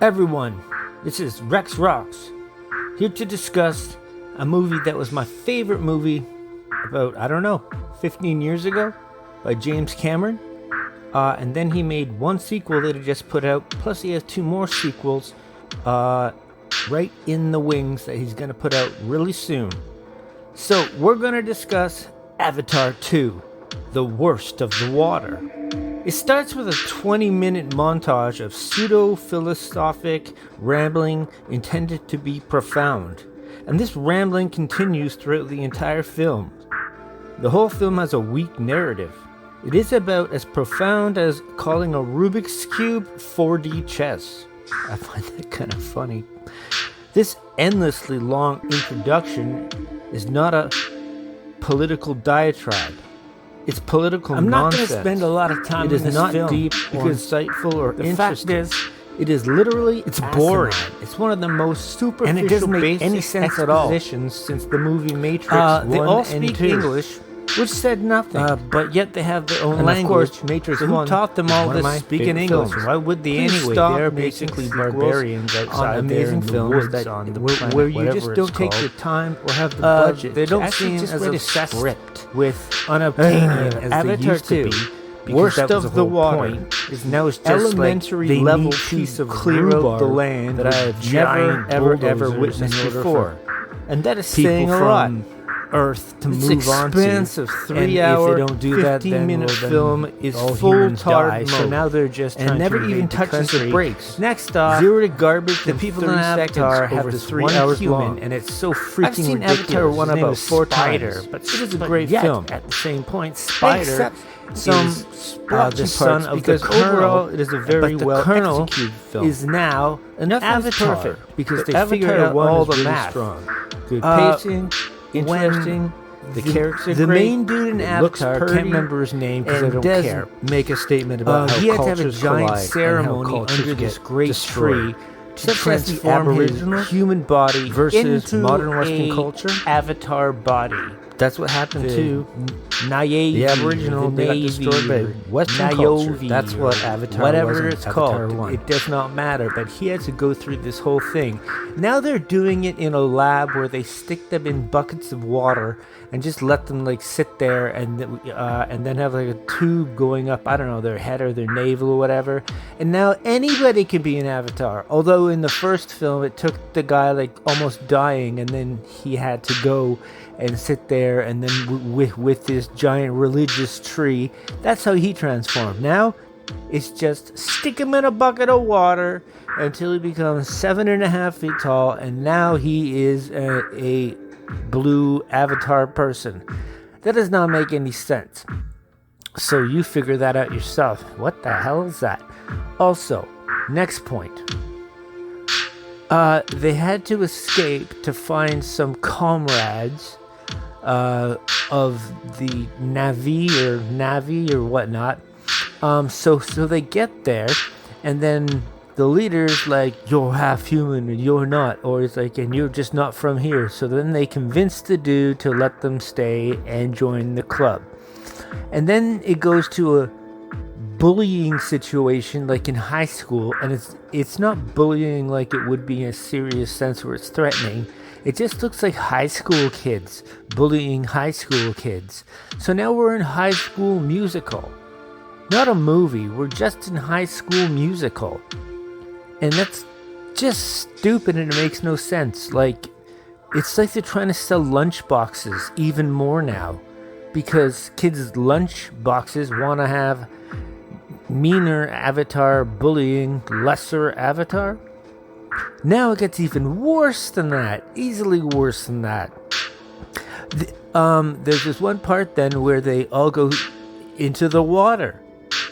Everyone, this is Rex Rocks, here to discuss a movie that was my favorite movie about, 15 years ago by James Cameron. And then he made one sequel that he just put out, plus he has two more sequels right in the wings that he's going to put out really soon. So we're going to discuss Avatar 2, The Worst of the Water. It starts with a 20-minute montage of pseudo-philosophic rambling intended to be profound. And this rambling continues throughout the entire film. The whole film has a weak narrative. It is about as profound as calling a Rubik's Cube 4D chess. I find that kind of funny. This endlessly long introduction is not a political diatribe. It's political nonsense. I'm not going to spend a lot of time in this film. It is not deep or insightful or interesting. The fact is, it is literally, it's boring. It's one of the most superficial, and it doesn't make any sense at all. Since the movie Matrix 1 they all and speak 2. English, which said nothing. but yet they have their own and language. Of course, Matrix so 1 who taught them all this speaking English? Films. Why would they anyway? They're basically barbarians outside amazing films that on the planet, where you just don't take the time or have the budget. They don't seem as obsessed with unobtainium as Avatar they used to 2. be. Worst of the water is now just elementary level piece of clear out the land that I have never ever witnessed before, and that is saying a lot. Earth to It's move on to. expansive 3-hour, if they don't do that, 15-minute then film is full die. So now they're just and never to even touches the brakes. Next off, zero to garbage. the in people 30 in Avatar seconds have over this 3 one hours human, long, and it's so freaking I've seen ridiculous. Avatar 1 His name about is 4 Spider, times, but it is a but great yet, film. At the same point, Spider Except some is the son of the overall, it is a very well executed film. Is now an Avatar perfect because but they figured out all the really math. strong. Good pacing, interesting. The characters the great. main dude in Avatar, pretty, can't remember his name because I don't does care. make a statement about how he had to have a cultures giant collide ceremony and how under this great destroyed. tree to Such as the transform his Aboriginal human body versus into modern Western a culture. Avatar body. That's what happened to Naive, the Aboriginal. They got destroyed by Western culture. That's what Avatar whatever was in it's Avatar called. 1. It does not matter. But he had to go through this whole thing. Now they're doing it in a lab where they stick them in buckets of water and just let them like sit there and then have like a tube going up, I don't know, their head or their navel or whatever. And now anybody can be an Avatar. Although in the first film it took the guy like almost dying, and then he had to go and sit there, and then with this giant religious tree, that's how he transformed. Now it's just stick him in a bucket of water until he becomes 7.5 feet tall, and now he is a blue Avatar person. That does not make any sense. So you figure that out yourself. What the hell is that? Also, next point. They had to escape to find some comrades of the Navi or whatnot. So they get there, and then the leader's like, you're half human and you're not, or it's like, and you're just not from here. So then they convince the dude to let them stay and join the club. And then it goes to a bullying situation like in high school, and it's not bullying like it would be in a serious sense where it's threatening. It just looks like high school kids bullying high school kids. So now we're in High School Musical. Not a movie, we're just in High School Musical. And that's just stupid and it makes no sense. Like, it's like they're trying to sell lunch boxes even more now. Because kids' lunch boxes want to have meaner Avatar bullying lesser Avatar. Now it gets even worse than that. Easily worse than that. There's this one part then where they all go into the water.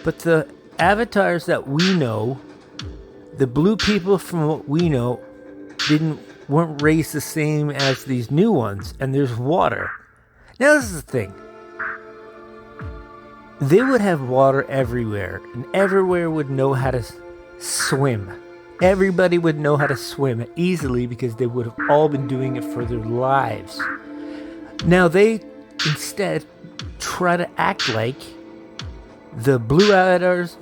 But the avatars that we know, the blue people from what we know, weren't raised the same as these new ones. And there's water. Now this is the thing. They would have water everywhere. And everywhere would know how to swim. Everybody would know how to swim easily because they would have all been doing it for their lives. Now they instead try to act like the blue avatars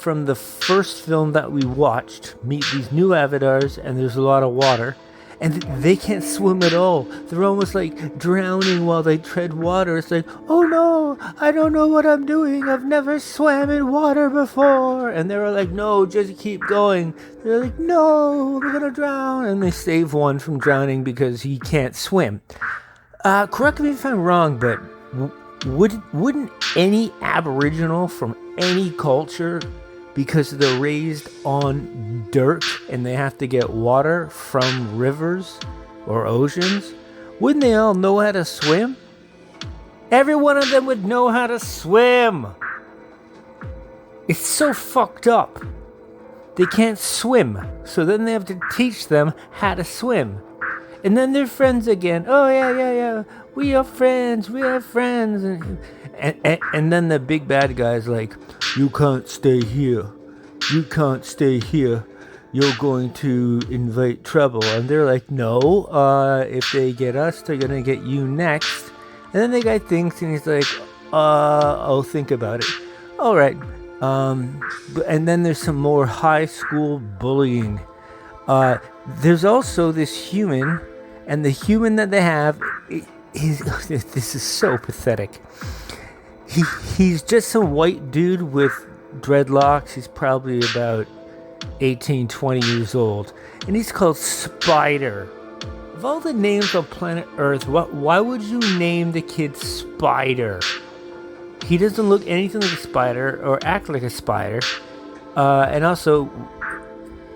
from the first film that we watched, meet these new avatars, and there's a lot of water. And they can't swim at all. They're almost like drowning while they tread water. It's like, oh no, I don't know what I'm doing. I've never swam in water before. And they're like, no, just keep going. They're like, no, we're gonna drown. And they save one from drowning because he can't swim. Correct me if I'm wrong, but wouldn't any Aboriginal from any culture, because they're raised on dirt and they have to get water from rivers or oceans, wouldn't they all know how to swim? Every one of them would know how to swim. It's so fucked up. They can't swim, so then they have to teach them how to swim. And then they're friends again. Oh, yeah. We are friends. And then the big bad guy's like, you can't stay here. You can't stay here. You're going to invite trouble. And they're like, no, if they get us, they're going to get you next. And then the guy thinks, and he's like, I'll think about it. All right. And then there's some more high school bullying. There's also this human, and the human that they have, this is so pathetic. He's just some white dude with dreadlocks. He's probably about 18, 20 years old. And he's called Spider. Of all the names on planet Earth, why would you name the kid Spider? He doesn't look anything like a spider or act like a spider. And also,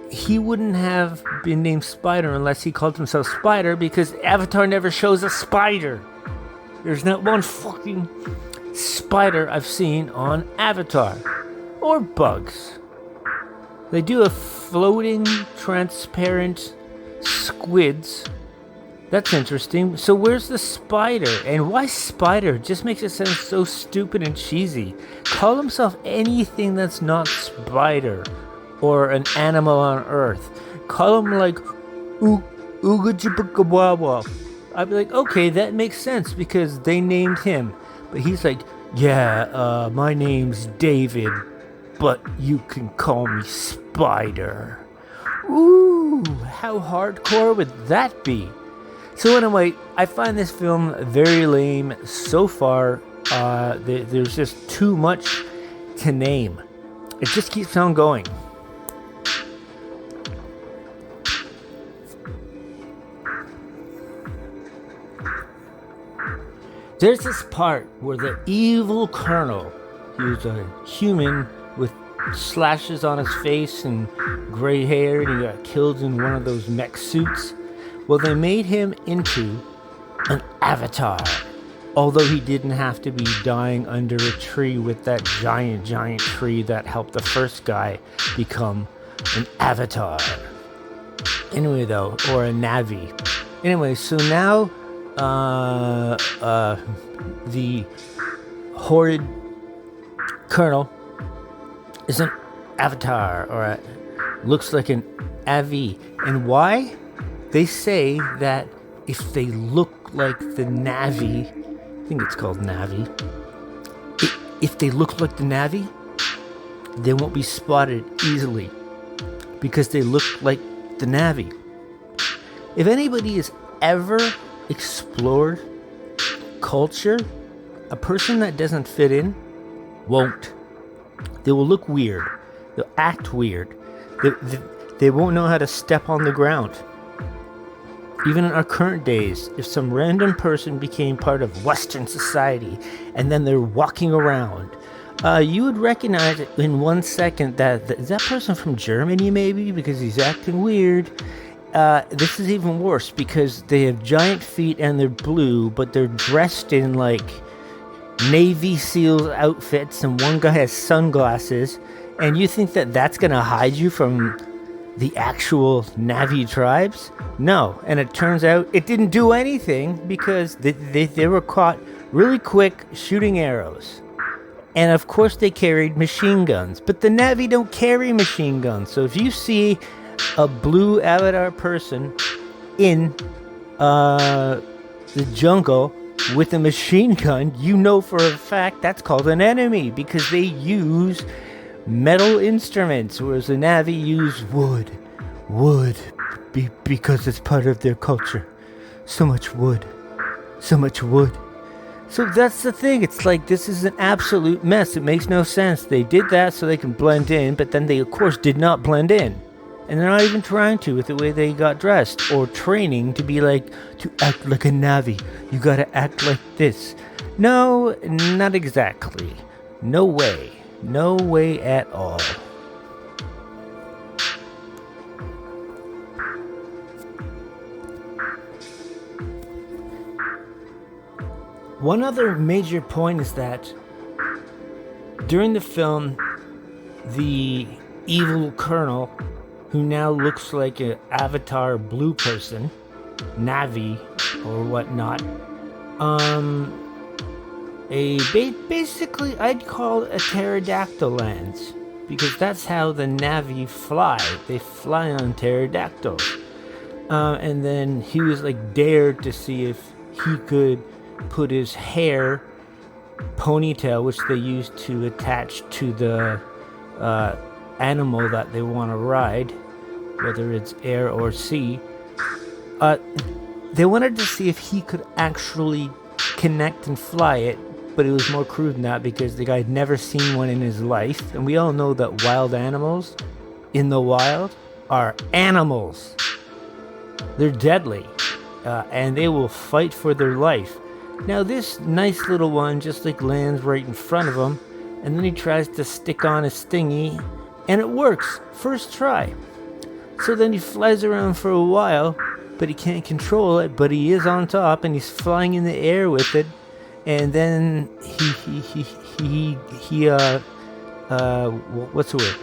he wouldn't have been named Spider unless he called himself Spider, because Avatar never shows a spider. There's not one fucking spider I've seen on Avatar. Or bugs. They do a floating, transparent squids. That's interesting. So where's the spider? And why spider? Just makes it sound so stupid and cheesy. Call himself anything that's not spider or an animal on Earth. Call him like Oogajibakawawa. I'd be like, okay, that makes sense because they named him. But he's like, yeah, my name's David, but you can call me Spider. Ooh, how hardcore would that be? So anyway, I find this film very lame so far. There's just too much to name. It just keeps on going. There's this part where the evil colonel, he was a human with slashes on his face and gray hair, and he got killed in one of those mech suits. Well, they made him into an avatar, although he didn't have to be dying under a tree with that giant tree that helped the first guy become an avatar. Anyway, though, or a Navi. Anyway, so now the horrid colonel is an avatar, or looks like an Avi. And why? They say that if they look like the Navi, I think it's called Navi, if they look like the Navi, they won't be spotted easily because they look like the Navi. If anybody has ever explored culture, a person that doesn't fit in won't. They will look weird. They'll act weird. They won't know how to step on the ground. Even in our current days, if some random person became part of Western society and then they're walking around, you would recognize it in 1 second that is that person from Germany maybe, because he's acting weird. This is even worse because they have giant feet and they're blue, but they're dressed in like Navy SEALs outfits, and one guy has sunglasses, and you think that that's gonna hide you from the actual Navi tribes? No, and it turns out it didn't do anything because they were caught really quick shooting arrows. And of course they carried machine guns, but the Navi don't carry machine guns. So if you see a blue avatar person in the jungle with a machine gun, you know for a fact that's called an enemy because they use metal instruments, whereas the Na'vi use wood. Because it's part of their culture. So much wood. So that's the thing. It's like, this is an absolute mess. It makes no sense. They did that so they can blend in, but then they, of course, did not blend in. And they're not even trying to with the way they got dressed or training to be like, to act like a Na'vi. You gotta act like this. No, not exactly. No way. No way at all. One other major point is that during the film, the evil colonel, who now looks like an Avatar blue person, Na'vi or whatnot, basically I'd call it a pterodactyl lands, because that's how the Na'vi fly. They fly on pterodactyls. And then he was like dared to see if he could put his hair ponytail, which they use to attach to the animal that they want to ride, whether it's air or sea. They wanted to see if he could actually connect and fly it, but it was more crude than that because the guy had never seen one in his life. And we all know that wild animals in the wild are animals. They're deadly, and they will fight for their life. Now this nice little one just like lands right in front of him, and then he tries to stick on his thingy, and it works, first try. So then he flies around for a while, but he can't control it, but he is on top, and he's flying in the air with it, and then what's the word?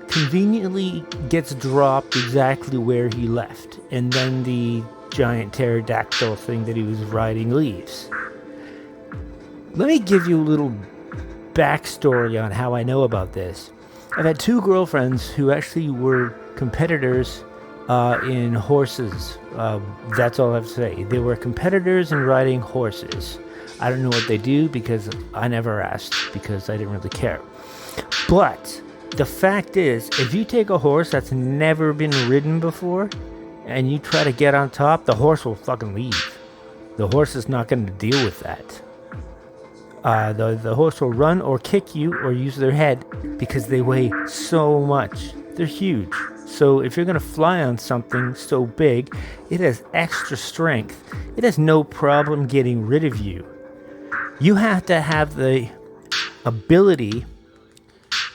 Conveniently gets dropped exactly where he left, and then the giant pterodactyl thing that he was riding leaves. Let me give you a little backstory on how I know about this. I've had two girlfriends who actually were competitors in horses. That's all I have to say. They were competitors in riding horses. I don't know what they do because I never asked, because I didn't really care. But the fact is, if you take a horse that's never been ridden before and you try to get on top, the horse will fucking leave. The horse is not going to deal with that. The horse will run or kick you or use their head because they weigh so much. They're huge. So if you're going to fly on something so big, it has extra strength. It has no problem getting rid of you. You have to have the ability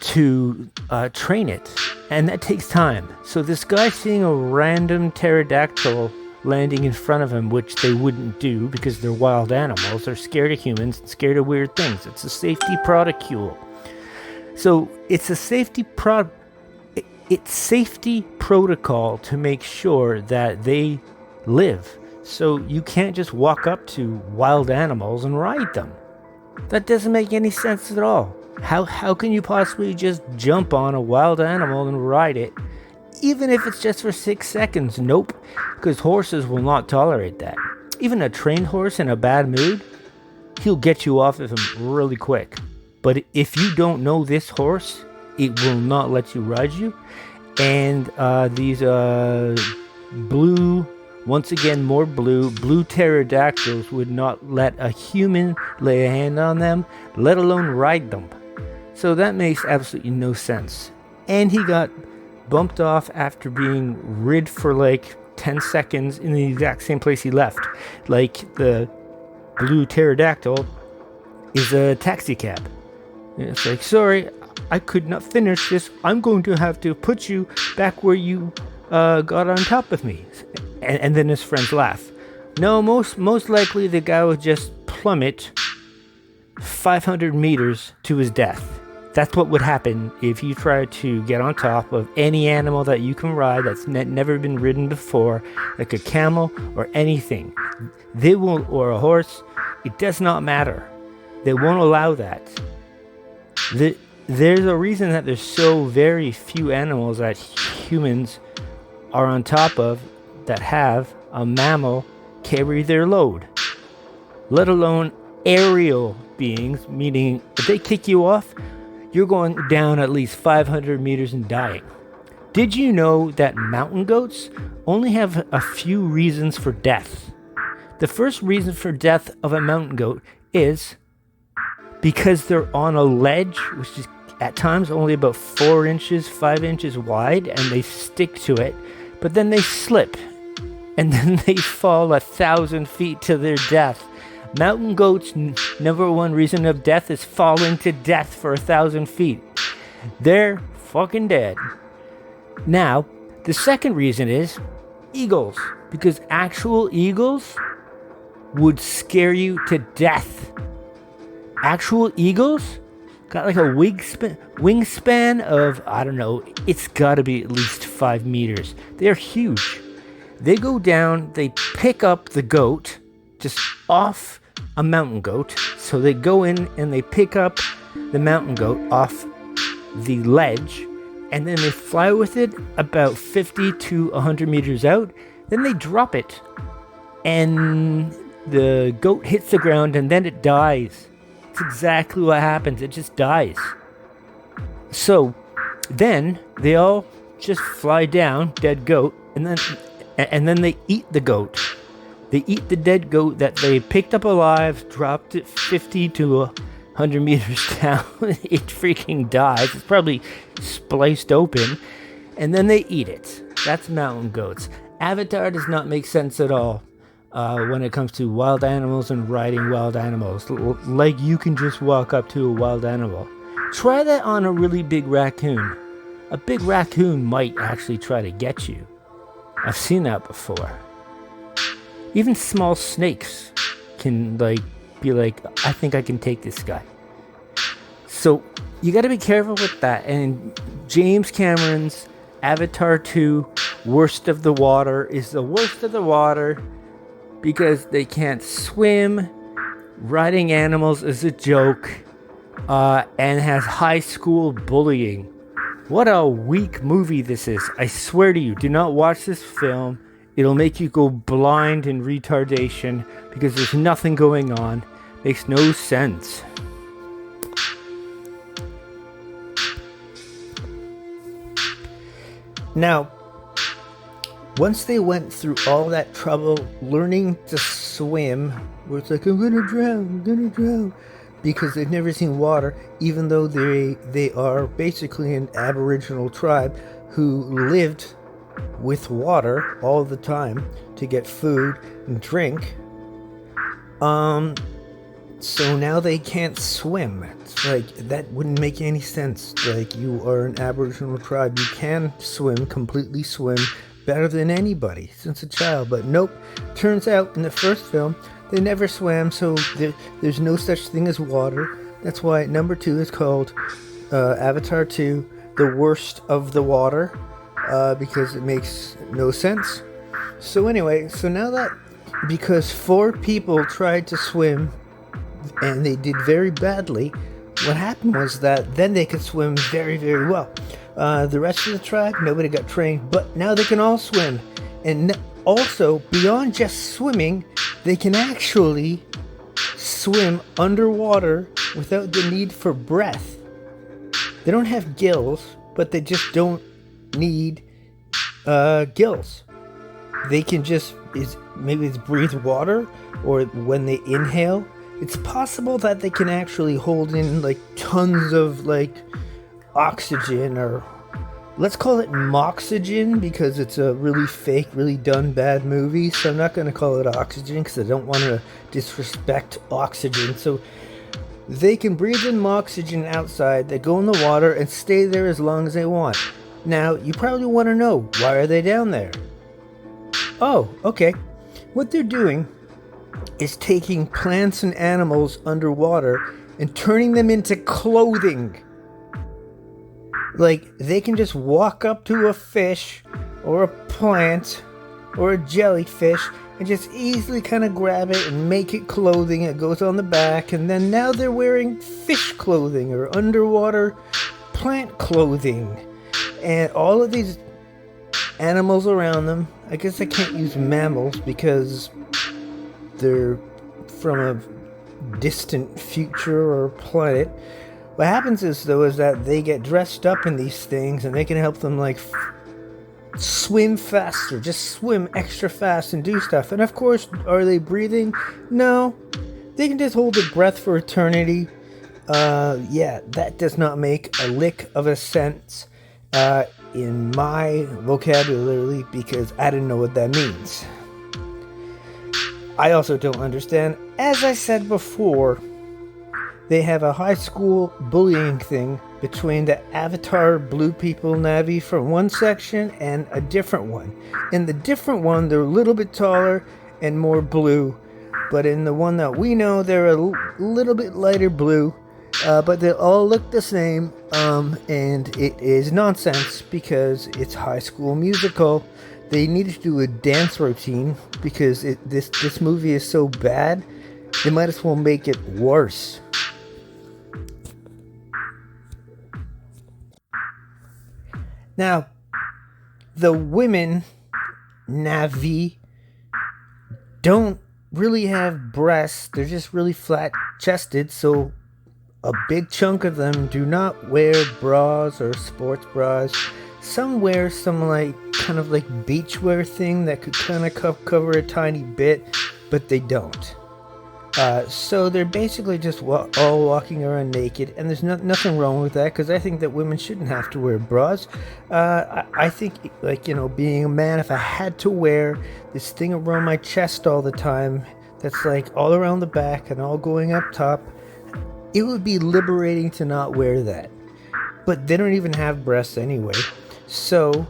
to train it, and that takes time. So this guy seeing a random pterodactyl landing in front of him, which they wouldn't do because they're wild animals, they're scared of humans, scared of weird things. It's a safety protocol. So it's a safety protocol to make sure that they live. So you can't just walk up to wild animals and ride them. That doesn't make any sense at all. How can you possibly just jump on a wild animal and ride it, even if it's just for 6 seconds? Nope, because horses will not tolerate that. Even a trained horse in a bad mood, he'll get you off of him really quick. But if you don't know this horse, it will not let you ride you. And these blue, once again more blue pterodactyls would not let a human lay a hand on them, let alone ride them. So that makes absolutely no sense. And he got bumped off after being rid for like 10 seconds in the exact same place he left. Like the blue pterodactyl is a taxi cab. And it's like, sorry, I could not finish this. I'm going to have to put you back where you got on top of me. And then his friends laugh. No, most likely the guy would just plummet 500 meters to his death. That's what would happen if you try to get on top of any animal that you can ride that's never been ridden before, like a camel or anything. They will, or a horse. It does not matter. They won't allow that. There's a reason that there's so very few animals that humans are on top of that have a mammal carry their load, let alone aerial beings, meaning if they kick you off, you're going down at least 500 meters and dying. Did you know that mountain goats only have a few reasons for death? The first reason for death of a mountain goat is because they're on a ledge, which is at times only about 4 inches, 5 inches wide, and they stick to it, but then they slip, and then they fall 1,000 feet to their death. Mountain goats' number one reason of death is falling to death for 1,000 feet. They're fucking dead. Now, the second reason is eagles, because actual eagles would scare you to death. Actual eagles got like a wingspan of, I don't know, it's gotta be at least 5 meters. They're huge. They go down, they pick up the goat just off a mountain goat. So they go in and they pick up the mountain goat off the ledge, and then they fly with it about 50 to 100 meters out. Then they drop it, and the goat hits the ground, and then it dies. It's exactly what happens. It just dies. So then they all just fly down, dead goat, and then they eat the goat. They eat the dead goat that they picked up alive, dropped it 50 to 100 meters down. It freaking dies. It's probably spliced open. And then they eat it. That's mountain goats. Avatar does not make sense at all when it comes to wild animals and riding wild animals. Like you can just walk up to a wild animal. Try that on a really big raccoon. A big raccoon might actually try to get you. I've seen that before. Even small snakes can be like, I think I can take this guy. So you got to be careful with that. And James Cameron's Avatar 2, Worst of the Water, is the worst of the water because they can't swim. Riding animals is a joke, and has high school bullying. What a weak movie this is. I swear to you, do not watch this film. It'll make you go blind in retardation because there's nothing going on. Makes no sense. Now, once they went through all that trouble learning to swim, where it's like, I'm gonna drown, because they've never seen water, even though they are basically an Aboriginal tribe who lived with water all the time to get food and drink. So now they can't swim. It's like, that wouldn't make any sense. Like, you are an Aboriginal tribe, you can completely swim better than anybody since a child. But nope, turns out in the first film they never swam, so there's no such thing as water. That's why number 2 is called Avatar 2, The Worst of the Water. Because it makes no sense. So anyway, so now that, because 4 people tried to swim and they did very badly, what happened was that then they could swim very, very well. The rest of the tribe, nobody got trained, but now they can all swim. And also, beyond just swimming, they can actually swim underwater without the need for breath. They don't have gills, but they just don't need gills. They can just maybe it's breathe water, or when they inhale, it's possible that they can actually hold in like tons of like oxygen, or let's call it moxygen because it's a really fake, really done bad movie. So I'm not going to call it oxygen because I don't want to disrespect oxygen. So they can breathe in moxygen outside. They go in the water and stay there as long as they want. Now, you probably want to know, why are they down there? Oh, okay. What they're doing is taking plants and animals underwater and turning them into clothing. Like, they can just walk up to a fish or a plant or a jellyfish and just easily kind of grab it and make it clothing. It goes on the back, and then now they're wearing fish clothing or underwater plant clothing. And all of these animals around them, I guess I can't use mammals because they're from a distant future or planet. What happens is that they get dressed up in these things, and they can help them like swim faster, just swim extra fast and do stuff. And of course, are they breathing? No, they can just hold their breath for eternity. Yeah, that does not make a lick of a sense in my vocabulary, because I didn't know what that means. I also don't understand, as I said before, they have a high school bullying thing between the Avatar blue people Na'vi from one section and a different one. In the different one, they're a little bit taller and more blue, but in the one that we know, they're a little bit lighter blue, but they all look the same, and it is nonsense because it's High School Musical. They need to do a dance routine because this movie is so bad, they might as well make it worse. Now, the women, Na'vi, don't really have breasts. They're just really flat-chested, so a big chunk of them do not wear bras or sports bras. Some wear some kind of beachwear thing that could kind of cover a tiny bit, but they don't. So they're basically just all walking around naked, and there's nothing wrong with that, because I think that women shouldn't have to wear bras. I think, being a man, if I had to wear this thing around my chest all the time, that's all around the back and all going up top, it would be liberating to not wear that. But they don't even have breasts anyway. So,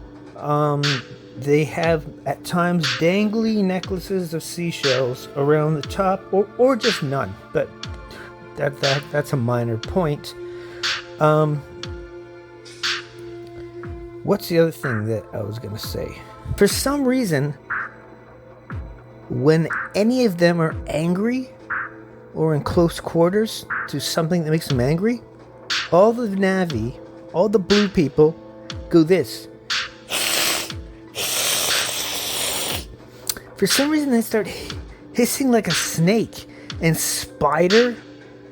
they have, at times, dangly necklaces of seashells around the top, or just none. But that's a minor point. What's the other thing that I was going to say? For some reason, when any of them are angry or in close quarters to something that makes them angry, all the Na'vi, all the blue people, go this. For some reason, they start hissing like a snake. And Spider,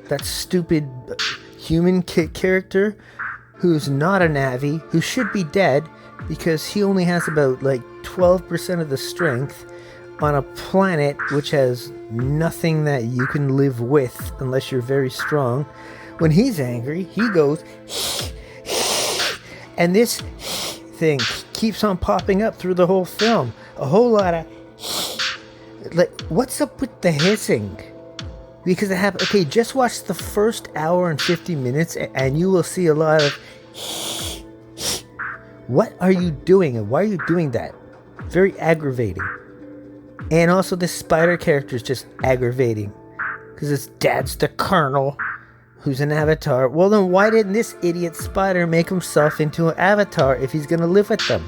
that stupid human character, who's not a Na'vi, who should be dead because he only has about 12% of the strength on a planet which has nothing that you can live with unless you're very strong. When he's angry, he goes, and this thing keeps on popping up through the whole film. A whole lot of what's up with the hissing? Because it happens. Okay, just watch the first hour and 50 minutes and you will see a lot of what are you doing and why are you doing that? Very aggravating. And also this Spider character is just aggravating because his dad's the Colonel, who's an avatar. Well, then why didn't this idiot Spider make himself into an avatar if he's gonna live with them?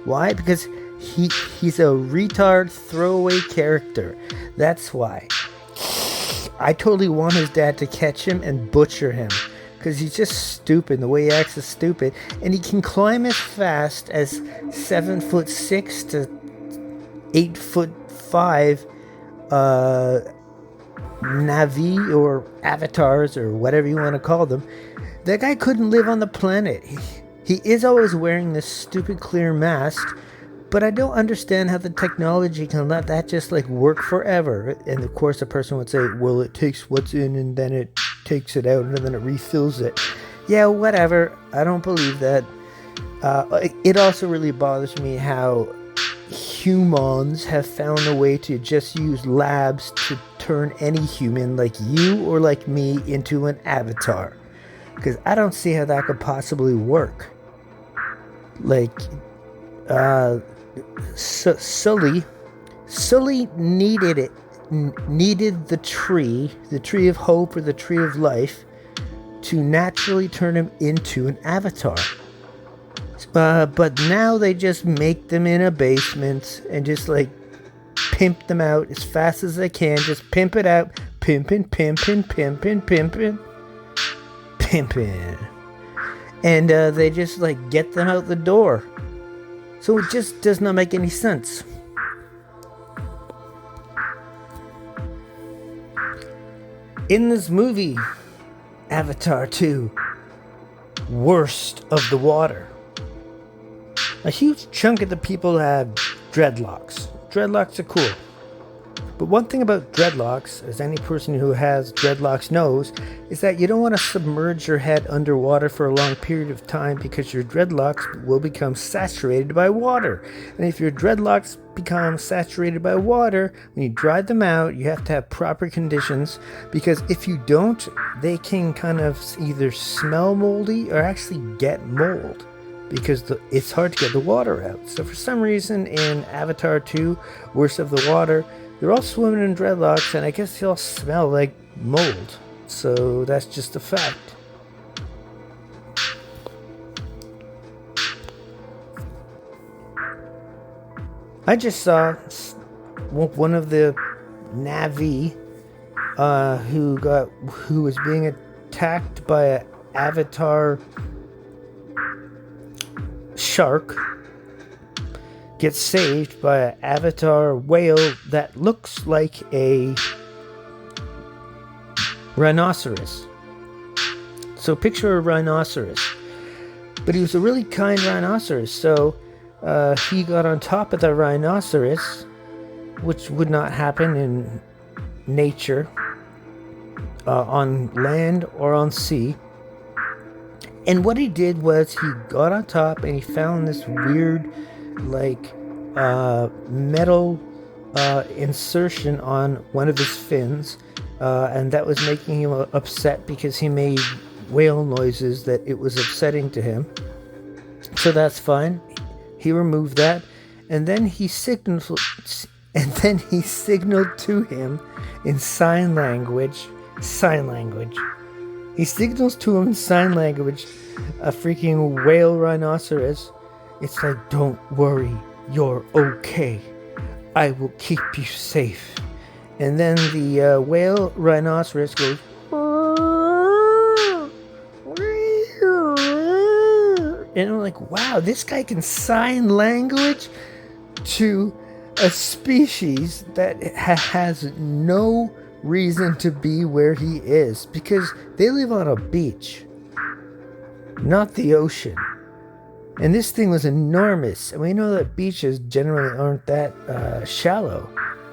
Why? Because he's a retard throwaway character. That's why. I totally want his dad to catch him and butcher him, because he's just stupid. The way he acts is stupid, and he can climb as fast as 7'6" to 8'5" Na'vi or avatars or whatever you want to call them. That guy couldn't live on the planet. He is always wearing this stupid clear mask, but I don't understand how the technology can let that just work forever. And of course the person would say, well, it takes what's in and then it takes it out and then it refills it. Yeah, whatever. I don't believe that. It also really bothers me how humans have found a way to just use labs to turn any human like you or like me into an avatar. Because I don't see how that could possibly work. Sully needed the tree of hope or the tree of life, to naturally turn him into an avatar. But now they just make them in a basement and just pimp them out as fast as they can. Just pimp it out, pimping, and they just get them out the door. So it just does not make any sense. In this movie, Avatar 2, worst of the water. A huge chunk of the people have dreadlocks. Dreadlocks are cool. But one thing about dreadlocks, as any person who has dreadlocks knows, is that you don't want to submerge your head underwater for a long period of time because your dreadlocks will become saturated by water. And if your dreadlocks become saturated by water, when you dry them out, you have to have proper conditions, because if you don't, they can kind of either smell moldy or actually get mold, because it's hard to get the water out. So for some reason in Avatar 2, Worst of the Water, they're all swimming in dreadlocks, and I guess they all smell like mold. So that's just a fact. I just saw one of the Na'vi who was being attacked by an Avatar shark gets saved by an Avatar whale that looks like a rhinoceros. So picture a rhinoceros. But he was a really kind rhinoceros, so he got on top of the rhinoceros, which would not happen in nature, on land or on sea. And what he did was he got on top and he found this weird metal insertion on one of his fins, and that was making him upset because he made whale noises that it was upsetting to him. So that's fine. He removed that, and then he signaled to him in sign language. He signals to him in sign language, a freaking whale rhinoceros. It's like, don't worry, you're okay. I will keep you safe. And then the whale rhinoceros goes, and I'm like, wow, this guy can sign language to a species that has no reason to be where he is, because they live on a beach, not the ocean. And this thing was enormous. And we know that beaches generally aren't that shallow.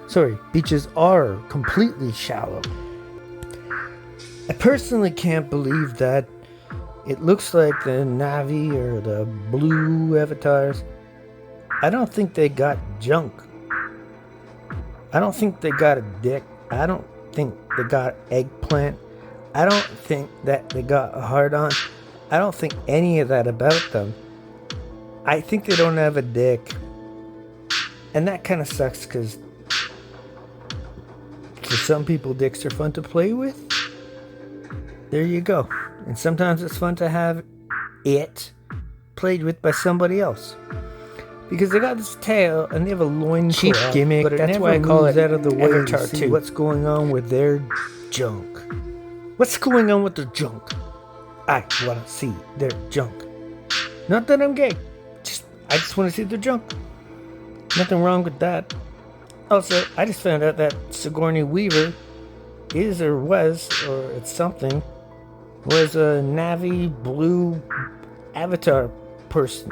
Sorry, beaches are completely shallow. I personally can't believe that it looks like the Na'vi or the blue avatars. I don't think they got junk. I don't think they got a dick. I don't think they got eggplant. I don't think that they got a hard-on. I don't think any of that about them. I think they don't have a dick. And that kind of sucks, because for some people, dicks are fun to play with. There you go. And sometimes it's fun to have it played with by somebody else. Because they got this tail and they have a loin cheap gimmick, but that's why I call it out of the way to see what's going on with their junk. What's going on with their junk? I want to see their junk. Not that I'm gay. I just want to see their junk. Nothing wrong with that. Also, I just found out that Sigourney Weaver is or was, or it's something, was a Na'vi blue avatar person.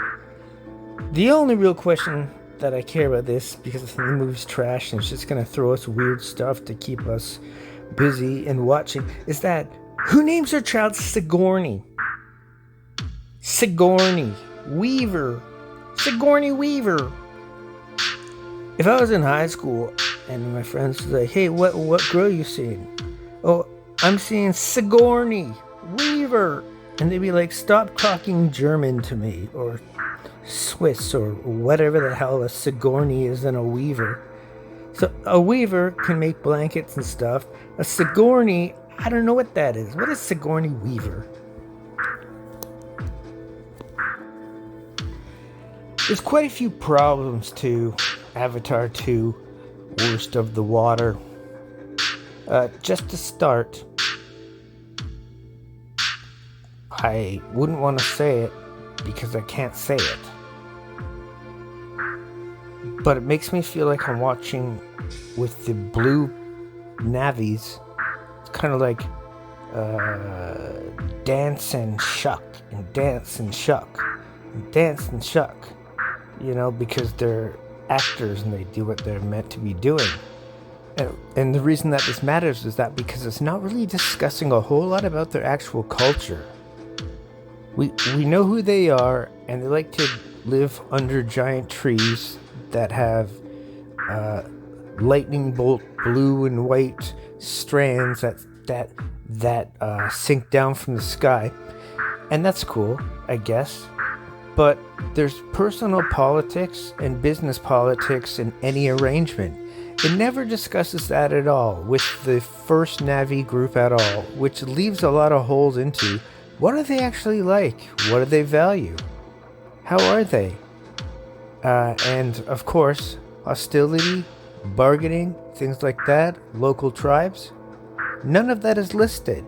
The only real question that I care about this, because the movie's trash and it's just going to throw us weird stuff to keep us busy and watching, is that who names their child Sigourney? Sigourney Weaver. Sigourney Weaver. If I was in high school and my friends were like, hey, what girl you seeing? Oh, I'm seeing Sigourney Weaver. And they'd be like, stop talking German to me, or Swiss, or whatever the hell a Sigourney is than a weaver. So a weaver can make blankets and stuff. A Sigourney, I don't know what that is. What is Sigourney Weaver? There's quite a few problems to Avatar 2, Worst of the Water. Just to start, I wouldn't want to say it because I can't say it. But it makes me feel like I'm watching with the blue Navis. It's kind of like dance and shuck and dance and shuck and dance and shuck, because they're actors and they do what they're meant to be doing. And the reason that this matters is that because it's not really discussing a whole lot about their actual culture. We know who they are, and they like to live under giant trees that have lightning bolt blue and white strands that sink down from the sky. And that's cool, I guess. But there's personal politics and business politics in any arrangement. It never discusses that at all with the first Na'vi group at all, which leaves a lot of holes into what are they actually like? What do they value? How are they? And of course, hostility, bargaining, things like that, local tribes. None of that is listed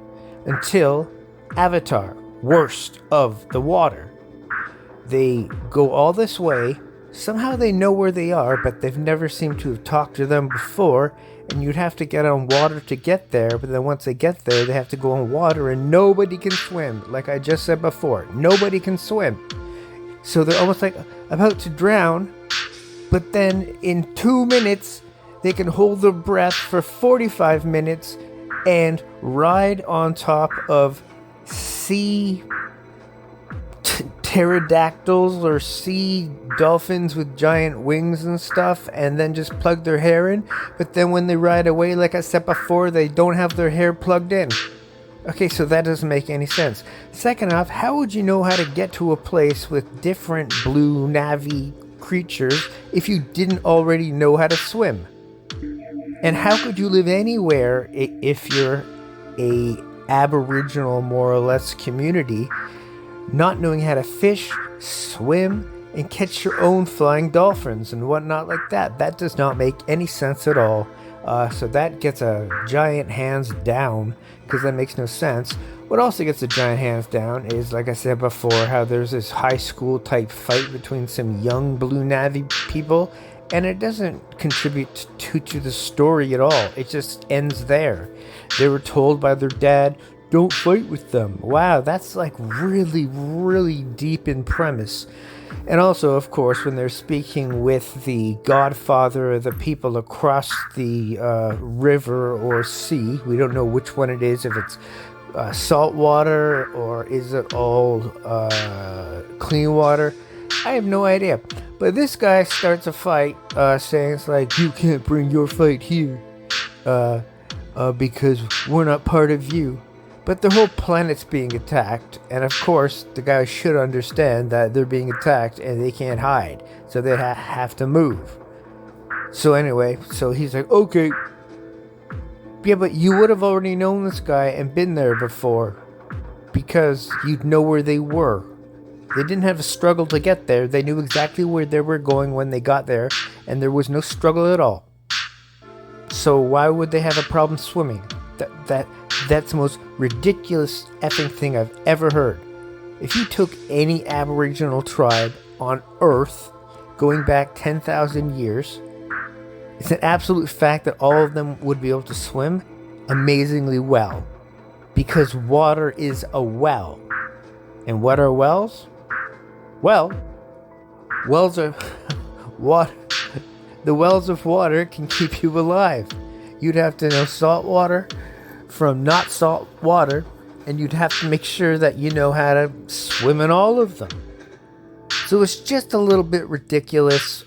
until Avatar, Worst of the Water. They go all this way. Somehow they know where they are, but they've never seemed to have talked to them before, and you'd have to get on water to get there, but then once they get there, they have to go on water, and nobody can swim. Like I just said before, nobody can swim. So they're almost like about to drown, but then in 2 minutes, they can hold their breath for 45 minutes and ride on top of sea pterodactyls or sea dolphins with giant wings and stuff, and then just plug their hair in. But then when they ride away, like I said before, they don't have their hair plugged in. Okay, so that doesn't make any sense. Second off, how would you know how to get to a place with different blue Na'vi creatures if you didn't already know how to swim? And how could you live anywhere if you're a Aboriginal, more or less, community, not knowing how to fish, swim, and catch your own flying dolphins and whatnot like that? That does not make any sense at all. So that gets a giant hands down, because that makes no sense. What also gets a giant hands down is, like I said before, how there's this high school type fight between some young blue Na'vi people, and it doesn't contribute to the story at all. It just ends there. They were told by their dad, don't fight with them. Wow, that's like really, really deep in premise. And also, of course, when they're speaking with the godfather of the people across the river or sea, we don't know which one it is, if it's salt water or is it all clean water. I have no idea. But this guy starts a fight saying it's like, you can't bring your fight here because we're not part of you. But the whole planet's being attacked, and of course, the guys should understand that they're being attacked and they can't hide, so they have to move. So anyway, so he's like, okay. Yeah, but you would have already known this guy and been there before, because you'd know where they were. They didn't have a struggle to get there. They knew exactly where they were going when they got there, and there was no struggle at all. So why would they have a problem swimming? That's the most ridiculous effing thing I've ever heard. If you took any Aboriginal tribe on Earth going back 10,000 years, it's an absolute fact that all of them would be able to swim amazingly well. Because water is a well. And what are wells? Well, wells are water. The wells of water can keep you alive. You'd have to know salt water from not salt water, and you'd have to make sure that you know how to swim in all of them. So it's just a little bit ridiculous.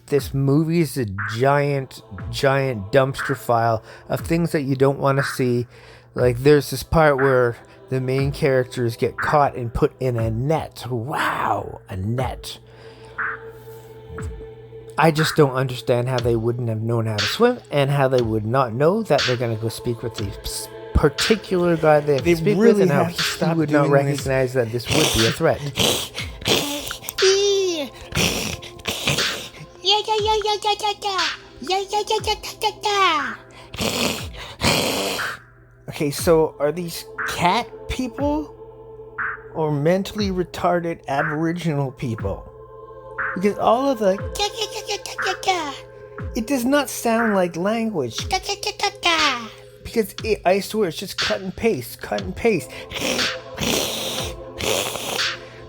This movie is a giant dumpster file of things that you don't want to see. Like, there's this part where the main characters get caught and put in a net. Wow, a net. I just don't understand how they wouldn't have known how to swim, and how they would not know that they're going to go speak with the particular guy they have to speak with, and how he would not recognize that this would be a threat. Okay, so are these cat people or mentally retarded Aboriginal people? Because all of the it does not sound like language. Because I swear, it's just cut and paste.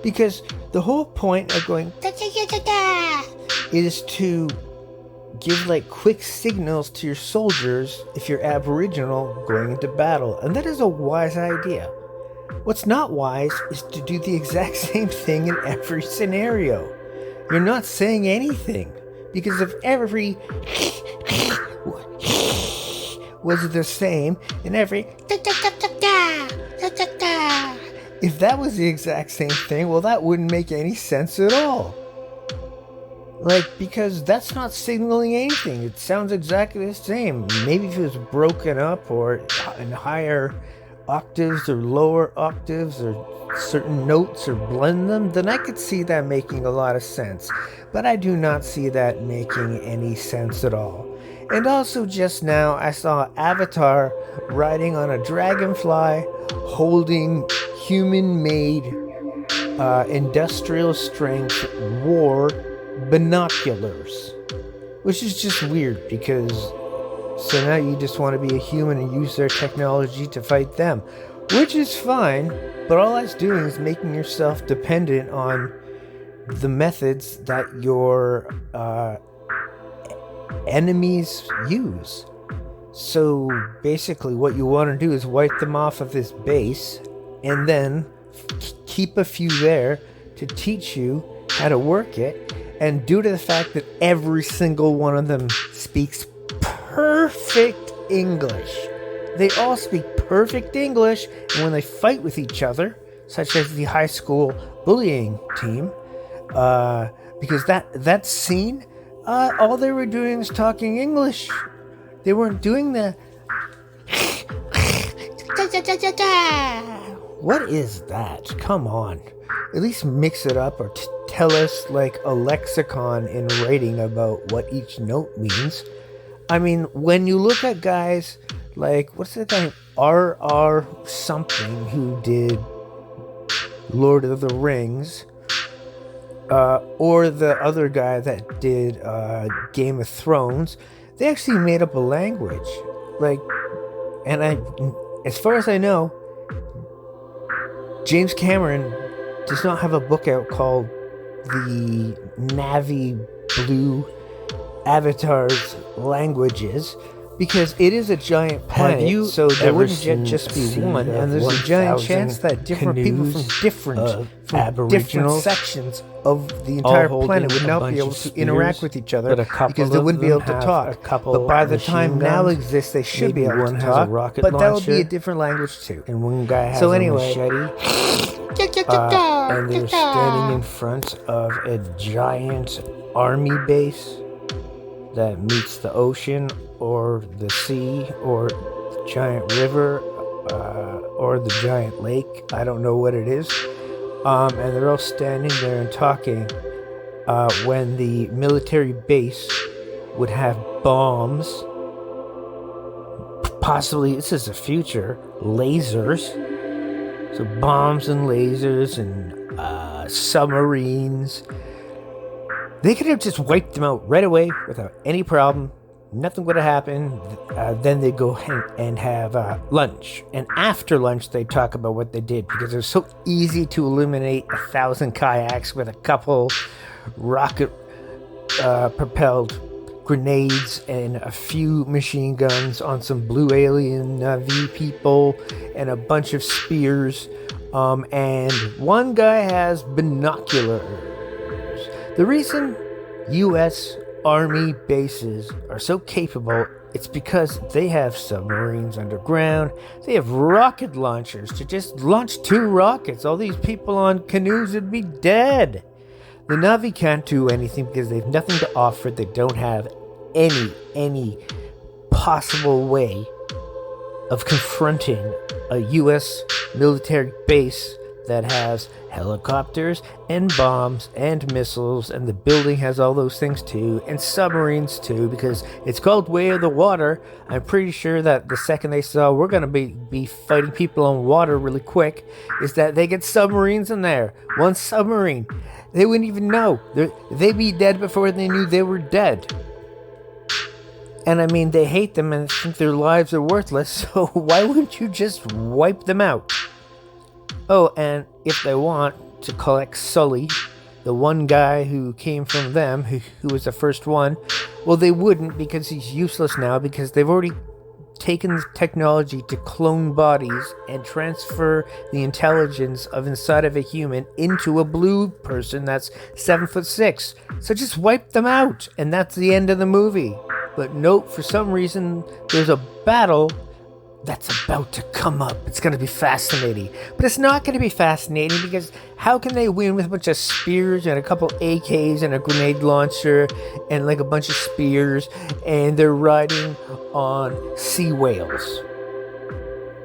Because the whole point of going is to give like quick signals to your soldiers if you're Aboriginal going into battle. And that is a wise idea. What's not wise is to do the exact same thing in every scenario. You're not saying anything. Because if every was the same and every if that was the exact same thing, well, that wouldn't make any sense at all. Like, because that's not signaling anything. It sounds exactly the same. Maybe if it was broken up or in higher octaves or lower octaves or certain notes or blend them, then I could see that making a lot of sense. But I do not see that making any sense at all. And also just now I saw Avatar riding on a dragonfly holding human-made industrial strength war binoculars, which is just weird because so now you just want to be a human and use their technology to fight them, which is fine, but all that's doing is making yourself dependent on the methods that your enemies use. So basically what you want to do is wipe them off of this base and then keep a few there to teach you how to work it. And due to the fact that every single one of them speaks perfect English, they all speak perfect English, and when they fight with each other, such as the high school bullying team, because that scene, all they were doing was talking English. They weren't doing the what is that? Come on. At least mix it up or tell us like a lexicon in writing about what each note means. I mean, when you look at guys like, what's that guy, R.R. something, who did Lord of the Rings, or the other guy that did Game of Thrones, they actually made up a language. Like, and as far as I know, James Cameron does not have a book out called The Navy Blue Avatar's Languages, because it is a giant planet, so there wouldn't just be one, and there's a giant chance that different people from different sections of the entire planet would not be able to interact with each other because they wouldn't be able to talk. But by the time now exists, they should be able to talk, but that would be a different language too. And one guy has a machete, and they're standing in front of a giant army base that meets the ocean or the sea or the giant river or the giant lake. I don't know what it is. And they're all standing there and talking when the military base would have bombs, possibly, this is the future, lasers. So bombs and lasers and submarines. They could have just wiped them out right away without any problem. Nothing would have happened. Then they'd go and have lunch. And after lunch, they'd talk about what they did, because it was so easy to eliminate 1,000 kayaks with a couple rocket propelled grenades and a few machine guns on some blue alien V people and a bunch of spears. And one guy has binoculars. The reason U.S. Army bases are so capable, it's because they have submarines underground. They have rocket launchers to just launch 2 rockets. All these people on canoes would be dead. The Na'vi can't do anything because they have nothing to offer. They don't have any possible way of confronting a U.S. military base that has helicopters and bombs and missiles, and the building has all those things too, and submarines too, because it's called Way of the Water. I'm pretty sure that the second they saw we're going to be fighting people on water really quick, is that they get submarines in there. One submarine. They wouldn't even know. They'd be dead before they knew they were dead. And I mean, they hate them and think their lives are worthless, so why wouldn't you just wipe them out? Oh, and if they want to collect Sully, the one guy who came from them, who was the first one, well, they wouldn't, because he's useless now, because they've already taken the technology to clone bodies and transfer the intelligence of inside of a human into a blue person that's 7'6". So just wipe them out, and that's the end of the movie. But nope, for some reason, there's a battle that's about to come up. It's going to be fascinating. But it's not going to be fascinating because how can they win with a bunch of spears and a couple AKs and a grenade launcher and like a bunch of spears, and they're riding on sea whales?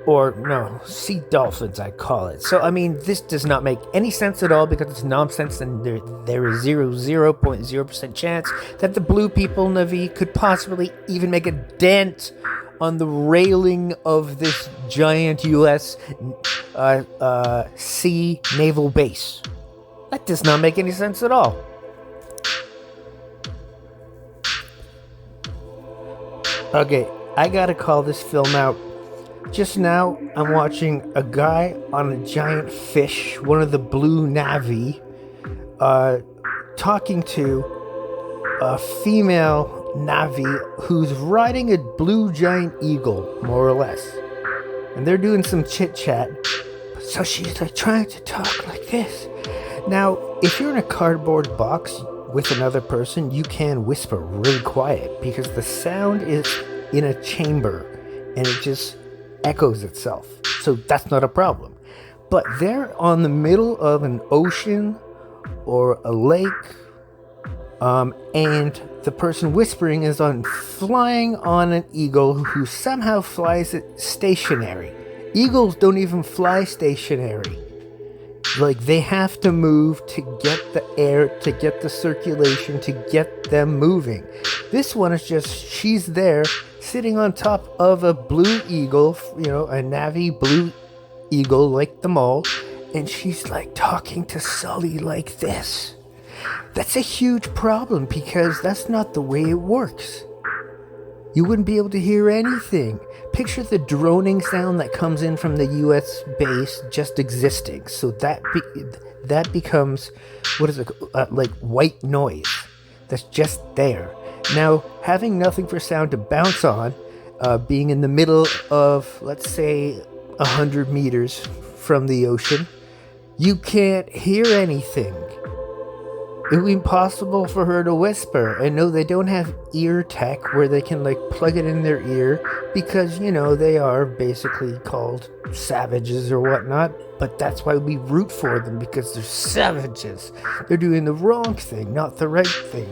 Or, no, sea dolphins, I call it. So, I mean, this does not make any sense at all because it's nonsense, and there is 0.0% chance that the blue people, Na'vi, could possibly even make a dent on the railing of this giant U.S. sea naval base. That does not make any sense at all. Okay, I gotta call this film out. Just now, I'm watching a guy on a giant fish, one of the blue Na'vi, talking to a female Na'vi who's riding a blue giant eagle, more or less. And they're doing some chit-chat. So she's like trying to talk like this. Now, if you're in a cardboard box with another person, you can whisper really quiet because the sound is in a chamber and it just echoes itself. So that's not a problem. But they're on the middle of an ocean or a lake, and the person whispering is flying on an eagle who somehow flies it stationary. Eagles don't even fly stationary. Like, they have to move to get the air, to get the circulation, to get them moving. This one is just, she's there, sitting on top of a blue eagle, a Na'vi blue eagle like them all, and she's like talking to Sully like this. That's a huge problem because that's not the way it works. You wouldn't be able to hear anything. Picture the droning sound that comes in from the U.S. base just existing. So that becomes, like white noise that's just there. Now, having nothing for sound to bounce on, being in the middle of, let's say, 100 meters from the ocean, you can't hear anything. It would be impossible for her to whisper. And no, they don't have ear tech where they can plug it in their ear because, they are basically called savages or whatnot. But that's why we root for them, because they're savages. They're doing the wrong thing, not the right thing.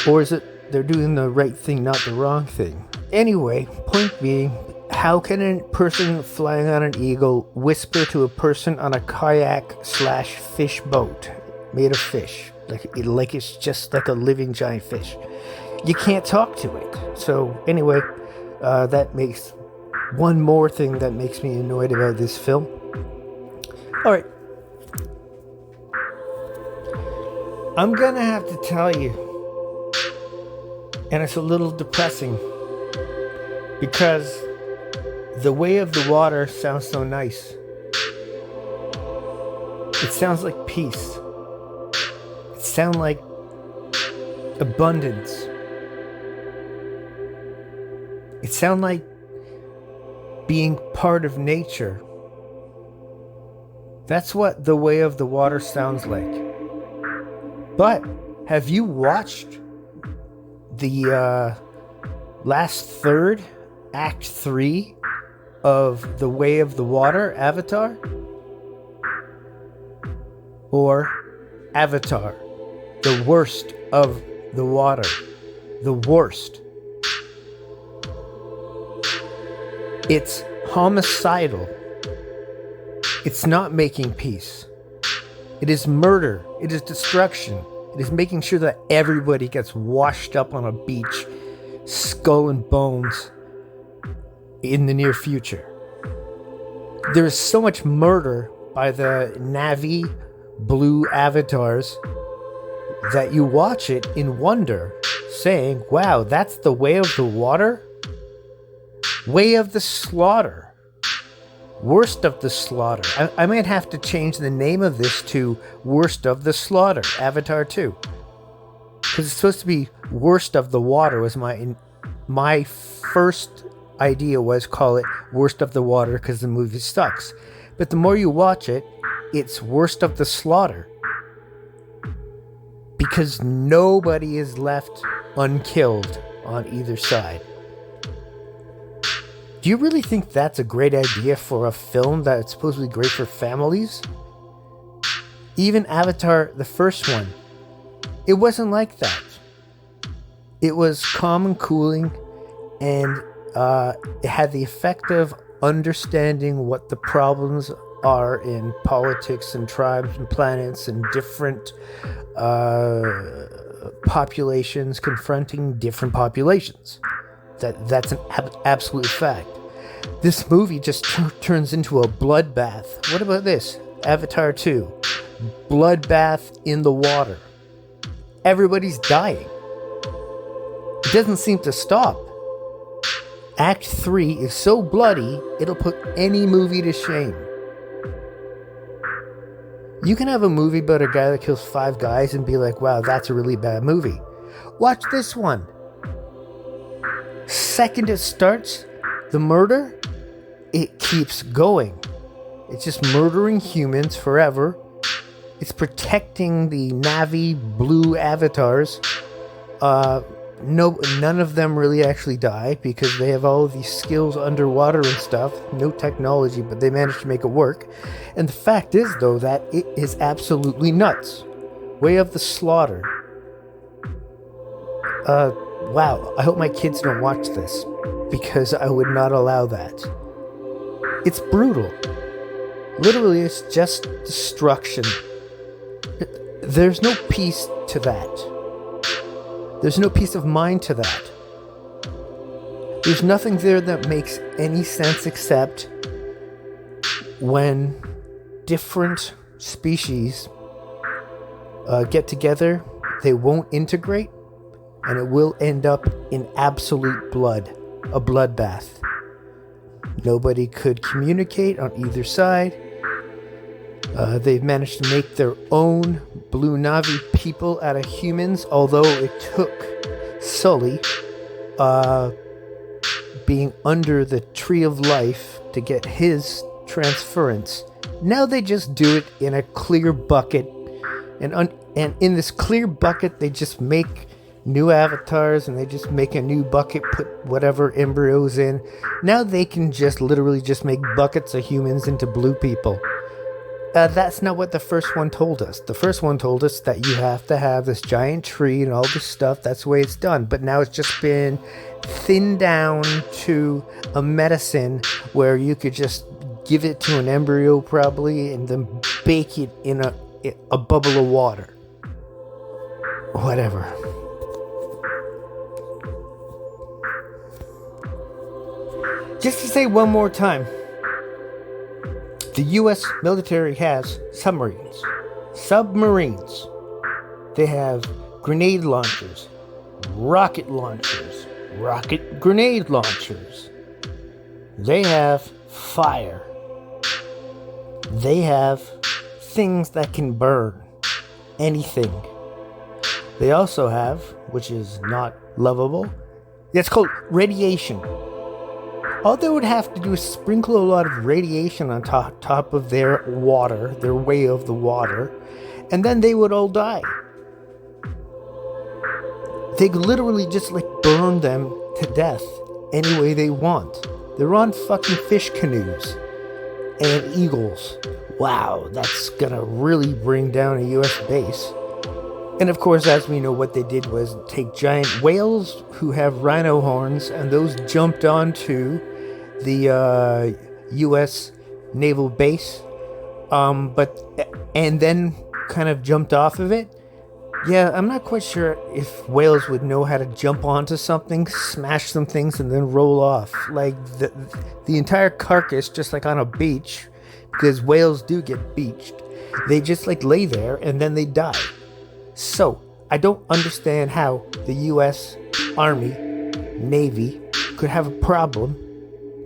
Or is it they're doing the right thing, not the wrong thing? Anyway, point being, how can a person flying on an eagle whisper to a person on a kayak/fish boat made of fish? Like it's just like a living giant fish. You can't talk to it. So anyway, that makes one more thing that makes me annoyed about this film. All right. I'm gonna have to tell you, and it's a little depressing, because the way of the water sounds so nice. It sounds like peace. It sounds like abundance. It sounds like being part of nature. That's what the way of the water sounds like. But have you watched the last third, Act 3 of The Way of the Water, Avatar? Or Avatar, the worst of the water. The worst. It's homicidal. It's not making peace. It is murder. It is destruction. It is making sure that everybody gets washed up on a beach, skull and bones, in the near future. There is so much murder by the Na'vi blue avatars that you watch it in wonder. saying, wow, that's the way of the water? Way of the slaughter. Worst of the slaughter. I might have to change the name of this to Worst of the Slaughter, Avatar 2. Because it's supposed to be Worst of the Water was my first idea was call it Worst of the Water because the movie sucks. But the more you watch it, it's Worst of the Slaughter. Because nobody is left unkilled on either side. Do you really think that's a great idea for a film that's supposed to be great for families? Even Avatar, the first one, it wasn't like that. It was calm and cooling, and it had the effect of understanding what the problems are in politics and tribes and planets and different populations confronting different populations. That's an absolute fact. This movie just turns into a bloodbath. What about this? Avatar 2. Bloodbath in the water. Everybody's dying. It doesn't seem to stop. Act 3 is so bloody, it'll put any movie to shame. You can have a movie about a guy that kills 5 guys and be like, wow, that's a really bad movie. Watch this one. Second it starts, the murder, it keeps going. It's just murdering humans forever. It's protecting the Na'vi blue avatars. None of them really actually die because they have all of these skills underwater and stuff. No technology, but they managed to make it work. And the fact is, though, that it is absolutely nuts. Way of the Slaughter. Wow, I hope my kids don't watch this because I would not allow that. It's brutal. Literally, it's just destruction. There's no peace to that. There's no peace of mind to that. There's nothing there that makes any sense except when different species get together, they won't integrate, and it will end up in absolute blood, a bloodbath. Nobody could communicate on either side. They've managed to make their own blue Na'vi people out of humans, although it took Sully being under the tree of life to get his transference. Now they just do it in a clear bucket, and in this clear bucket they just make new avatars, and they just make a new bucket, put whatever embryos in. Now they can just literally just make buckets of humans into blue people. That's not what the first one told us. The first one told us that you have to have this giant tree and all this stuff. That's the way it's done. But now it's just been thinned down to a medicine where you could just give it to an embryo probably and then bake it in a bubble of water. Whatever. Just to say one more time, the U.S. military has submarines. Submarines. They have grenade launchers, rocket grenade launchers. They have fire. They have things that can burn anything. They also have, which is not lovable, it's called radiation. All they would have to do is sprinkle a lot of radiation on top of their water, their way of the water, and then they would all die. They could literally just burn them to death any way they want. They're on fucking fish canoes and eagles. Wow, that's gonna really bring down a US base. And of course, as we know, what they did was take giant whales who have rhino horns, and those jumped onto the U.S. naval base, and then kind of jumped off of it. Yeah, I'm not quite sure if whales would know how to jump onto something, smash some things, and then roll off. Like the entire carcass, just like on a beach, because whales do get beached. They just lay there and then they die. So, I don't understand how the U.S. Army, Navy could have a problem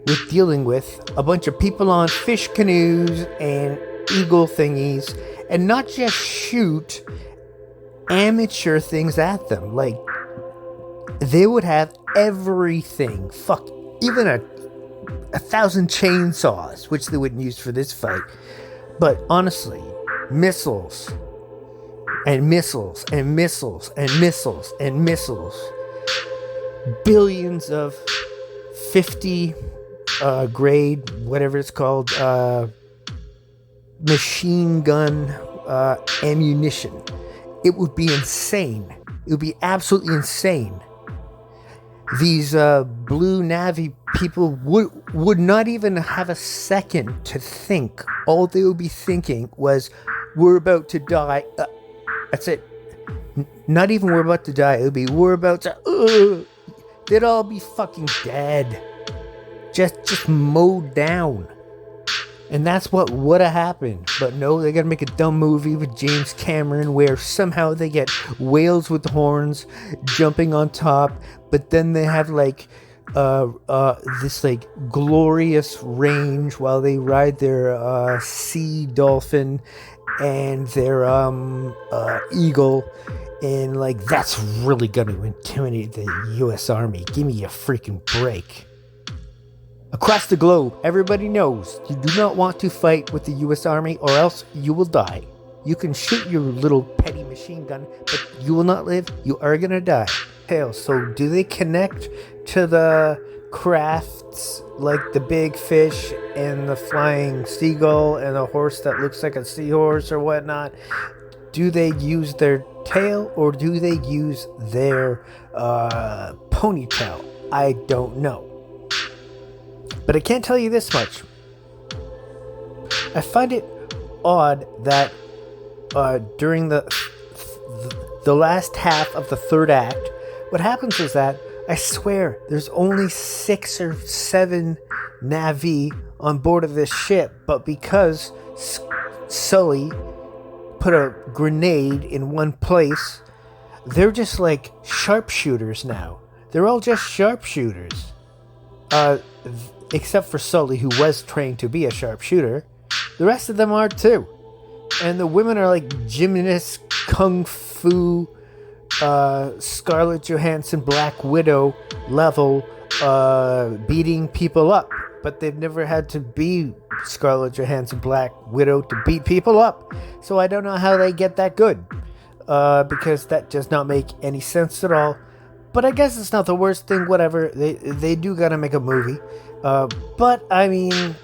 with dealing with a bunch of people on fish canoes and eagle thingies and not just shoot amateur things at them. Like, they would have everything. Fuck, even a 1,000 chainsaws, which they wouldn't use for this fight. But honestly, missiles and missiles and missiles and missiles and missiles. Billions of 50 grade, whatever it's called, machine gun ammunition. It would be insane. It would be absolutely insane. These blue Navy people would not even have a second to think. All they would be thinking was, we're about to die. That's it. Not even we're about to die. It would be, we're about to... They'd all be fucking dead. Just mowed down. And that's what would have happened. But no, they gotta make a dumb movie with James Cameron where somehow they get whales with horns jumping on top, but then they have like this like glorious range while they ride their sea dolphin and their eagle. And like, that's really gonna intimidate the US Army. Give me a freaking break. Across the globe, everybody knows you do not want to fight with the U.S. Army or else you will die. You can shoot your little petty machine gun, but you will not live. You are going to die. Hell, so do they connect to the crafts like the big fish and the flying seagull and a horse that looks like a seahorse or whatnot? Do they use their tail or do they use their ponytail? I don't know. But I can't tell you this much. I find it odd that during the last half of the third act, what happens is that, I swear, there's only 6 or 7 Na'vi on board of this ship, but because Sully put a grenade in one place, they're just like sharpshooters now. They're all just sharpshooters. Except for Sully, who was trained to be a sharpshooter. The rest of them are too. And the women are like gymnasts, kung fu, Scarlett Johansson, Black Widow level, beating people up. But they've never had to be Scarlett Johansson, Black Widow to beat people up. So I don't know how they get that good. Because that does not make any sense at all. But I guess it's not the worst thing, whatever. They do gotta make a movie. But, I mean,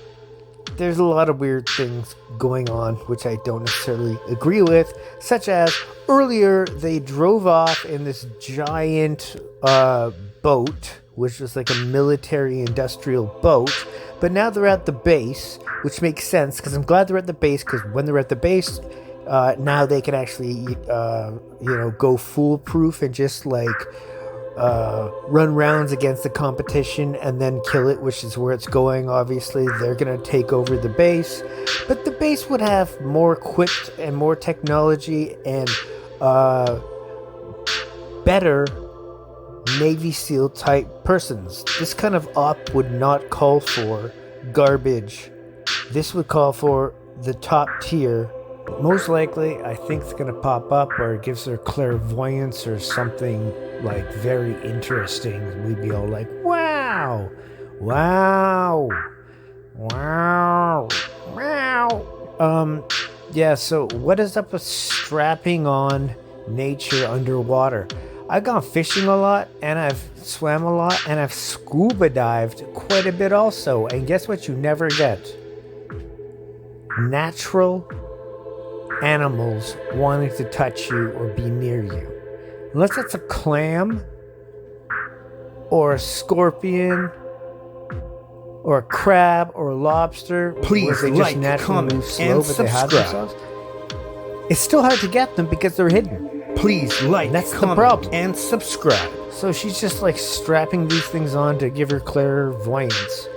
there's a lot of weird things going on, which I don't necessarily agree with. Such as, earlier, they drove off in this giant boat, which was like a military industrial boat. But now they're at the base, which makes sense, because I'm glad they're at the base, because when they're at the base, now they can actually, go foolproof and just, like... run rounds against the competition and then kill it, which is where it's going. Obviously, they're going to take over the base, but the base would have more equipped and more technology and better Navy SEAL type persons. This kind of op would not call for garbage. This would call for the top tier. Most likely, I think it's going to pop up or it gives her clairvoyance or something like very interesting. We'd be all like, wow, wow, wow, wow. Yeah, so what is up with strapping on nature underwater? I've gone fishing a lot, and I've swam a lot, and I've scuba dived quite a bit also. And guess what you never get? Natural animals wanting to touch you or be near you. Unless it's a clam or a scorpion or a crab or a lobster. Please they like, just naturally move comment, slow, and but they hide subscribe. themselves. It's still hard to get them because they're hidden. Please like, That's the comment, problem. and subscribe. So she's just like strapping these things on to give her clairvoyance.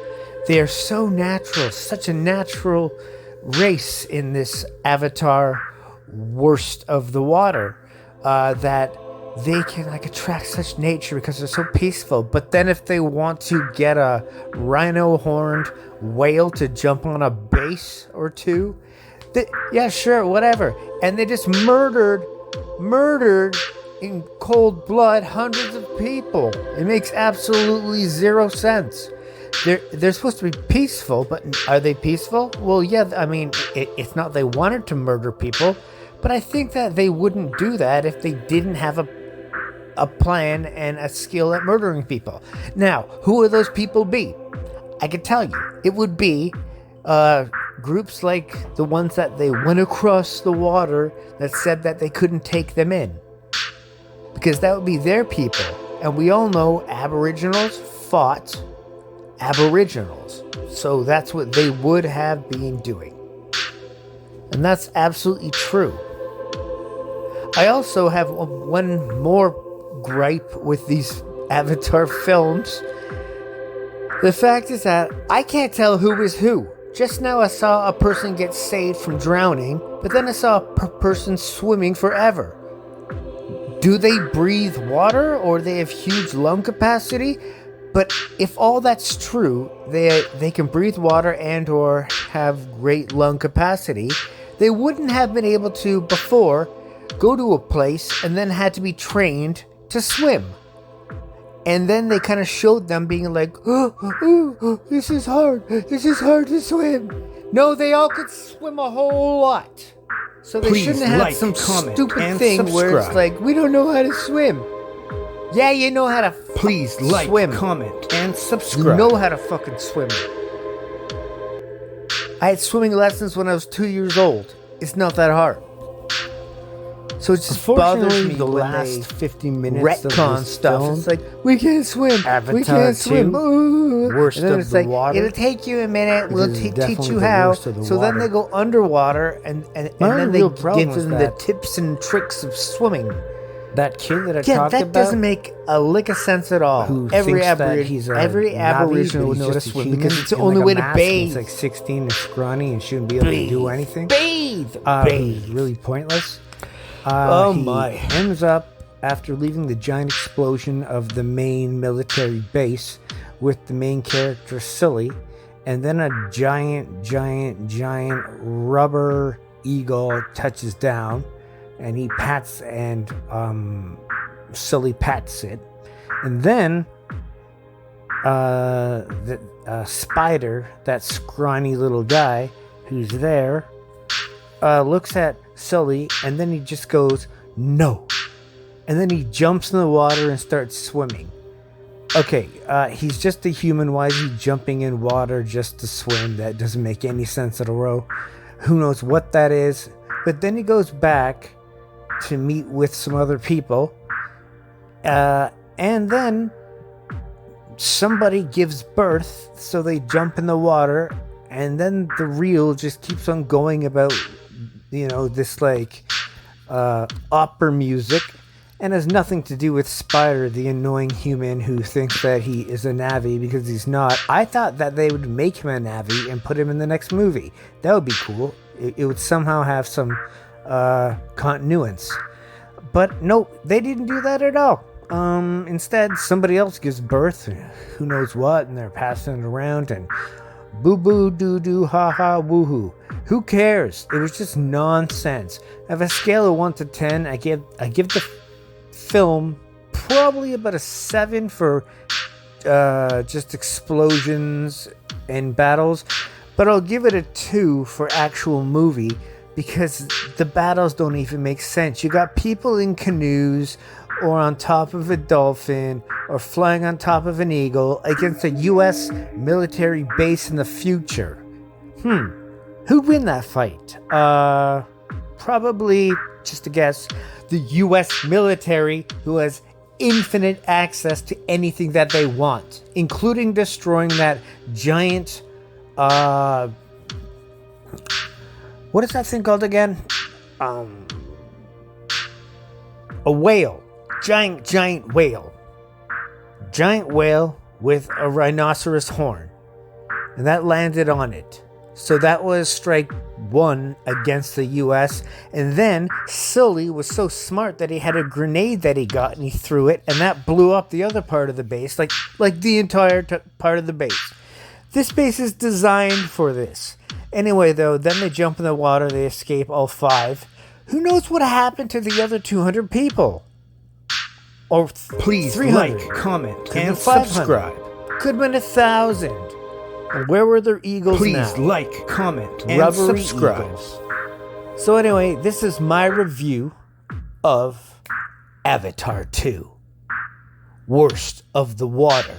They are so natural, such a natural race in this Avatar worst of the water. that they can like attract such nature because they're so peaceful. But then if they want to get a rhino-horned whale to jump on a base or two, yeah, sure, whatever. And they just murdered in cold blood hundreds of people. It makes absolutely zero sense. They're supposed to be peaceful, but are they peaceful? Well, yeah, I mean, it's not they wanted to murder people, but I think that they wouldn't do that if they didn't have a plan and a skill at murdering people. Now, who would those people be? I can tell you. It would be groups like the ones that they went across the water that said that they couldn't take them in. Because that would be their people. And we all know Aboriginals fought Aboriginals. So that's what they would have been doing. And that's absolutely true. I also have one more gripe with these Avatar films. The fact is that I can't tell who is who. Just now I saw a person get saved from drowning, but then I saw a person swimming forever. Do they breathe water or they have huge lung capacity? But if all that's true, they can breathe water and or have great lung capacity, they wouldn't have been able to before go to a place and then had to be trained to swim. And then they kind of showed them being like, this is hard to swim. No, they all could swim a whole lot. So they Please shouldn't have like, some comment, stupid and thing where it's subscribe. like, we don't know how to swim. Yeah, you know how to Please like, swim. comment, and You subscribe. know how to fucking swim. I had swimming lessons when I was 2 years old. It's not that hard. So it just bothers Unfortunately, me the when last they 50 minutes of retcon this stuff. film, It's like, we can't swim. We Avatar can't swim. 2, Ooh. Worst and then of it's the like, water. it'll take you a minute. We'll This is teach definitely you the how. worst of the So then water. they go underwater and My then only they real problem give was them the that- tips and tricks of swimming. that kid that I Yeah, talked that about, doesn't make a lick of sense at all. who Every thinks that he's a every Navi, Aboriginal but would he's know how to just a swim human because it's the in only like a way to mask, and bathe. He's like 16 and scrawny and shouldn't be able to do anything. Bathe. It was Bathe. really pointless. Oh He my. ends up after leaving the giant explosion of the main military base with the main character Silly, and then a giant rubber eagle touches down, and he pats and Silly pats it, and then the Spider, that scrawny little guy who's there, looks at Sully, and then he just goes, no. And then he jumps in the water and starts swimming. Okay, he's just a human. Why is he jumping in water just to swim? That doesn't make any sense at all. Who knows what that is? But then he goes back to meet with some other people. And then somebody gives birth, so they jump in the water, and then the reel just keeps on going about, this like opera music, and has nothing to do with Spider, the annoying human who thinks that he is a Navi because he's not. I thought that they would make him a Navi and put him in the next movie. That would be cool. It would somehow have some continuance. But no, they didn't do that at all. Instead, somebody else gives birth, who knows what, and they're passing it around, and boo boo doo doo ha ha woohoo. Who cares? It was just nonsense. At a scale of 1 to 10, I give the film probably about a 7 for just explosions and battles, but I'll give it a 2 for actual movie because the battles don't even make sense. You got people in canoes or on top of a dolphin or flying on top of an eagle against a U.S. military base in the future. Who'd win that fight? Probably, just a guess, the U.S. military, who has infinite access to anything that they want, including destroying that giant, what is that thing called again? A whale. Giant whale. Giant whale with a rhinoceros horn. And that landed on it. So that was strike won against the US. And then Sully was so smart that he had a grenade that he got and he threw it, and that blew up the other part of the base, like the entire part of the base. This base is designed for this. Anyway, though, then they jump in the water, they escape, all 5. Who knows what happened to the other 200 people? Or Please 300. like, comment, Could and be 500. subscribe. Could have been 1,000. And where were their eagles Please now? like, comment, and Rubbery subscribe. eagles. So anyway, this is my review of Avatar 2. Worst of the Water.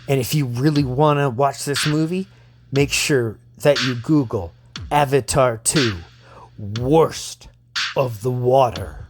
And if you really want to watch this movie, make sure that you Google Avatar 2, Worst of the Water.